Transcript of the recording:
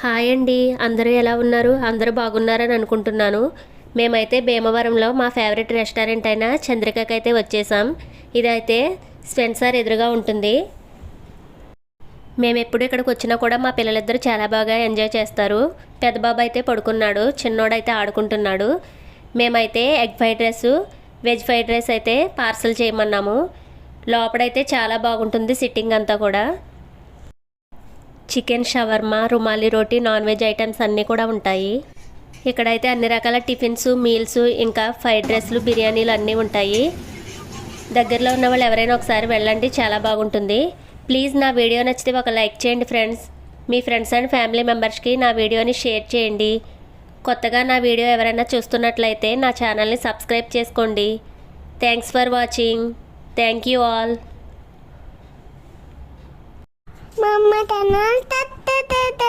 Hi అండి, అందరూ ఎలా ఉన్నారు? అందరూ బాగున్నారని అనుకుంటున్నాను. మేమైతే భీమవరంలో మా ఫేవరెట్ రెస్టారెంట్ అయిన చంద్రికకైతే వచ్చేసాం. ఇదైతే స్పెన్సర్ ఎదురుగా ఉంటుంది. మేము ఎప్పుడు ఇక్కడికి వచ్చినా కూడా మా పిల్లలిద్దరూ చాలా బాగా ఎంజాయ్ చేస్తారు. పెద్ద బాబు అయితే పడుకున్నాడు, చిన్నోడైతే ఆడుకుంటున్నాడు. మేమైతే egg fried rice, veg fried rice అయితే పార్సల్ చేయమన్నాము. లోపడైతే చాలా బాగుంటుంది సిట్టింగ్ అంతా కూడా. చికెన్ షవర్మా, రుమాలి రోటీ, నాన్ వెజ్ ఐటమ్స్ అన్నీ కూడా ఉంటాయి. ఇక్కడైతే అన్ని రకాల టిఫిన్స్, మీల్స్, ఇంకా ఫ్రైడ్ రైస్లు, బిర్యానీలు అన్నీ ఉంటాయి. దగ్గరలో ఉన్న వాళ్ళు ఎవరైనా ఒకసారి వెళ్ళండి, చాలా బాగుంటుంది. ప్లీజ్ నా వీడియో నచ్చితే ఒక లైక్ చేయండి friends. Me friends and family మెంబర్స్కి నా వీడియోని షేర్ చేయండి. కొత్తగా నా వీడియో ఎవరైనా చూస్తున్నట్లయితే నా ఛానల్ని సబ్స్క్రైబ్ చేసుకోండి. Thanks for watching. Thank you all. Mama tenang, tata tata.